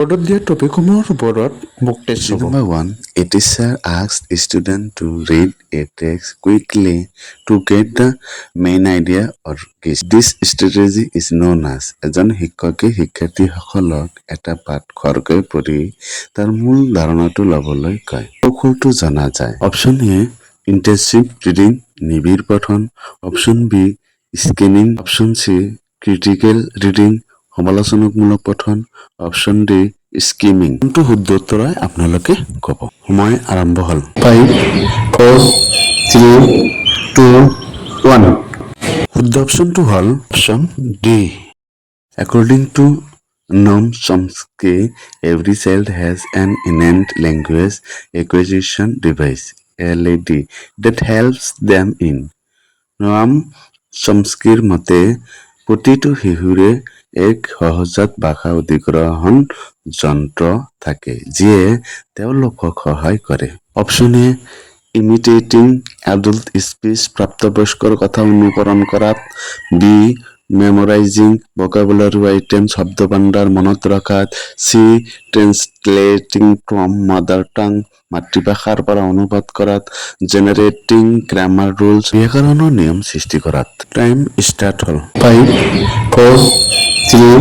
বোৰ্ডত দিয়া টপিকসমূহৰ ওপৰত মোক টেষ্ট হ'ব। Number 1. A teacher asks a student to read a text quickly to get the main idea or gist. This strategy is known as এজন শিক্ষকে শিক্ষাৰ্থীসকলক এটা পাঠ খৰকৈ পঢ়ি তাৰ মূল ধাৰণাটো ল'বলৈ কয়। কৌশলটো জনা যায়। অপশ্যন এ ইণ্টেনচিভ ৰিডিং নিবিড় পঠন, option B scanning, option C critical reading সমালোচনামূলক পঠন, অপশ্যন ডি স্কিমিং। কোনটো শুদ্ধ উত্তৰ হয় আপোনালোকে ক'ব। সময় আৰম্ভ হ'ল। 5, 4, 3, 2, 1. শুদ্ধ অপশ্যনটো হ'ল option D. According to Noam Chomsky, every child has an innate language acquisition device (LAD) that helps them in. Noam চমস্কিৰ মতে প্ৰতিটো শিশুৰে এক সহজাত ভাষা অধিগ্ৰহণ যন্ত্ৰ থাকে যিয়ে তেওঁলোকক সহায় কৰে। Option A imitating adult speech প্ৰাপ্তবয়স্কৰ কথা অনুকৰণ কৰাত, বি মেমৰাইজিং ভোকাবুলাৰী আইটেম শব্দ ভাণ্ডাৰ মনত ৰখাত, চি ট্ৰেন্সলেটিং ফ্ৰম মাদাৰ টাং মাতৃভাষাৰ পৰা অনুবাদ কৰাত, জেনেৰেটিং গ্ৰামাৰ ৰুলছ ব্যাকৰণৰ নিয়ম সৃষ্টি কৰাত। টাইম ষ্টাৰ্ট হ'ল। 5, 4, 3,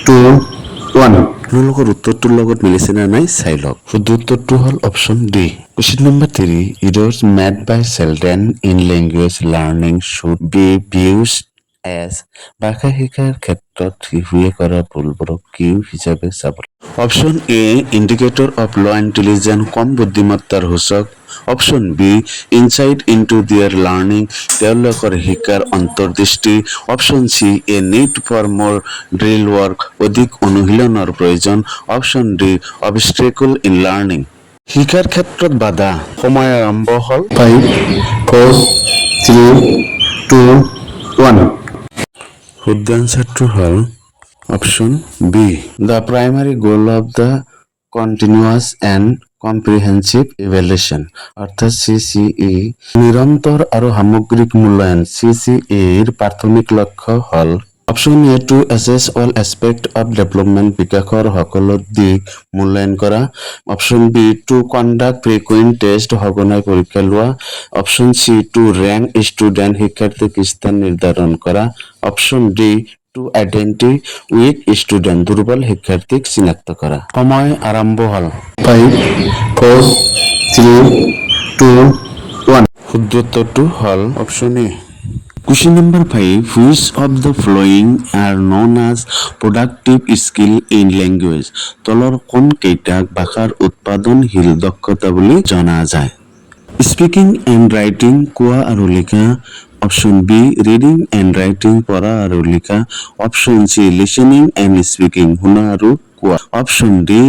2, 1. আপোনালোকৰ উত্তৰটোৰ লগত মিলিছে নে নাই চাই লওক। শুদ্ধ উত্তৰটো হ'ল option D. Question number 3. Errors made by children in language learning should be viewed as ভাষা শিকাৰ ক্ষেত্ৰত শিশুৱে কৰা ভুলবোৰক কি হিচাপে চাব। Option A indicator of low' intelligence কম বুদ্ধিমত্তাৰ সূচক, option B insight into their learning তেওঁলোকৰ শিকাৰ অন্তৰ্দৃষ্টি, option C a need for more drill work অধিক অনুশীলনৰ প্ৰয়োজন, option D obstacle in learning শিকাৰ ক্ষেত্ৰত বাধা। সময় আৰম্ভ হ'ল। 5, 4, 3, 2, 1. শুদ্ধ এনচাৰটো হ'ল option B. The primary goal of the continuous and comprehensive evaluation অৰ্থাৎ CCE নিৰন্তৰ আৰু সামগ্ৰিক মূল্যায়ন CCEৰ প্ৰাথমিক লক্ষ্য হ'ল option A to assess all aspect of development বিকাশৰ সকলো দিশ মূল্যায়ন কৰা, option B to conduct frequent test সঘনাই পৰীক্ষা লোৱা, option C to rank student শিক্ষাৰ্থীক স্থান নিৰ্ধাৰণ কৰা, option D to identify weak student দুৰ্বল শিক্ষাৰ্থীক চিনাক্ত কৰা। সময় আৰম্ভ হ'ল। 5, 4, 3, 2, 1. শুদ্ধ উত্তৰটো হ'ল option A. Question number 5. Which of the following are known as productive skill in language? তলৰ কোন কেইটাক ভাষাৰ উৎপাদনশীল দক্ষতা বুলি জনা যায়? স্পিকিং এণ্ড ৰাইটিং কোৱা আৰু লিখা, option B reading and writing পঢ়া আৰু লিখা, option C listening and speaking শুনা আৰু কোৱা, option D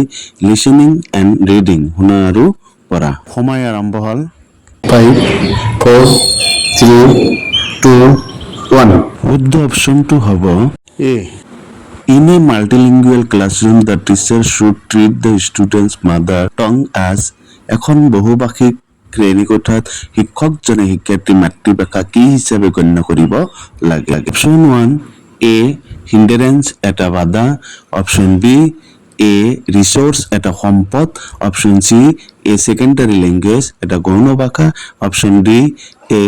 listening and reading শুনা আৰু পঢ়া। সময় আৰম্ভ হ'ল। 5, 4, 3, 2, 1. শুদ্ধ অপশ্যনটো হ'ব এ। In a multilingual classroom, the teacher should treat the student's mother tongue as এখন বহুভাষিক শ্ৰেণীকোঠাত শিক্ষকজনে শিক্ষাৰ্থীৰ মাতৃভাষা কি হিচাপে গণ্য কৰিব লাগে। অপশ্যন 1 এ হিণ্ডাৰেঞ্চ এটা বাধা, অপশ্যন বি এ ৰিচোৰ্চ এটা সম্পদ, option C A secondary language এটা গৌণ ভাষা, অপশ্যন ডি এ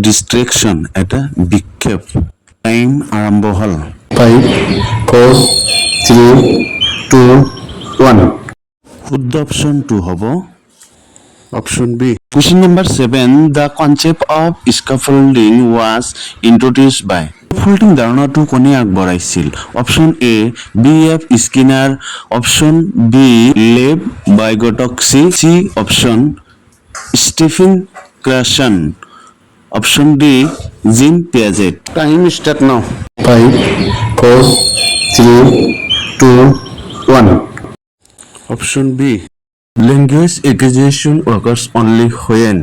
ডিষ্ট্ৰেকশ্যন এটা বিক্ষেপ। টাইম আৰম্ভ হ'ল। 5, 4, 3, 2, 1. শুদ্ধ অপশ্যনটো হ'ব option B. Question number 7. The concept of scaffolding was introduced by scaffolding ধাৰণাটো কোনে আগবঢ়াইছিল? Option A BF Skinner, option B Lev Vygotsky, C option Stephen Krashen, option D Jean Piaget. Time start now. 5, 4, 3, 2, 1. Option B language acquisition occurs only when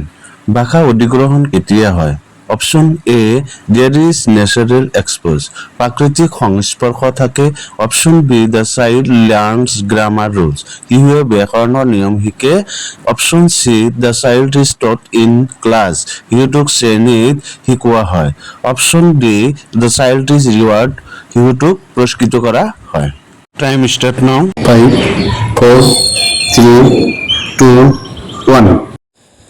ভাষা অধিগ্ৰহণ কেতিয়া হয়? Option A there is natural exposure প্ৰাকৃতিক সংস্পৰ্শ থাকে, option B the child learns grammar rules শিশুৱে ব্যাকৰণৰ নিয়ম শিকে, option C the child is taught in class শিশুটোক শ্ৰেণীত শিকোৱা হয়, option D the child is reward শিশুটোক পুৰস্কৃত কৰা হয়। Time start now 5, 4, 3, 2, 1.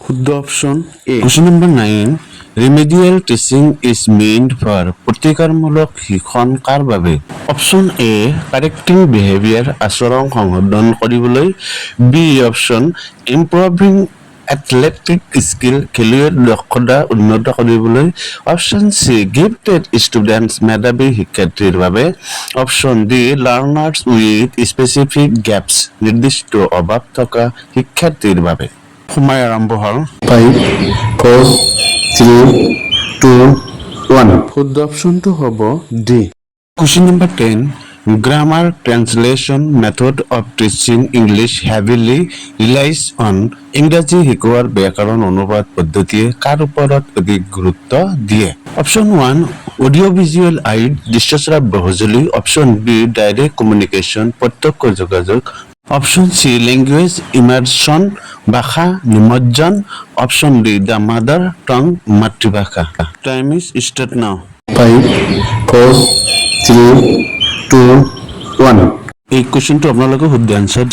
শুদ্ধ option A question number 9 remedial teaching is meant for প্ৰতিকাৰমূলক শিক্ষণ কাৰ বাবে অপশ্যন এ কাৰেক্টিং বিহেভিয়াৰ আচৰণ সংশোধন কৰিবলৈ B option improving athletic skill খেলুৱৈৰ দক্ষতা উন্নত কৰিবলৈ অপশ্যন চি গিফটেড ষ্টুডেণ্টছ মেধাৱী শিক্ষাৰ্থীৰ বাবে option D learners with specific gaps নিৰ্দিষ্ট অভাৱ থকা শিক্ষাৰ্থীৰ বাবে সময় আৰম্ভ হ'ল 5, 4, 3, 2, 1. শুদ্ধ অপশ্যনটো হ'ব D question number 10 grammar translation method of teaching English heavily relies on ইংৰাজী শিকোৱাৰ ব্যাকৰণ অনুবাদ পদ্ধতিয়ে কাৰ ওপৰত অধিক গুৰুত্ব দিয়ে অপশ্যন 1 অডিঅ' ভিজুৱেল আইড দৃশ্যশ্ৰাব্য সঁজুলি অপশ্যন বি ডাইৰেক্ট কমিউনিকেশ্যন প্ৰত্যক্ষ যোগাযোগ অপশ্যন চি লেংগুৱেজ ইমাৰ্চন ভাষা নিমজ্জন option D the mother tongue মাতৃভাষা টাইম ইজ ষ্টাৰ্ট নাও 5, 4, 3, 2, 1. এই কুৱেশ্যনটো আপোনালোকে শুদ্ধ এনচাৰ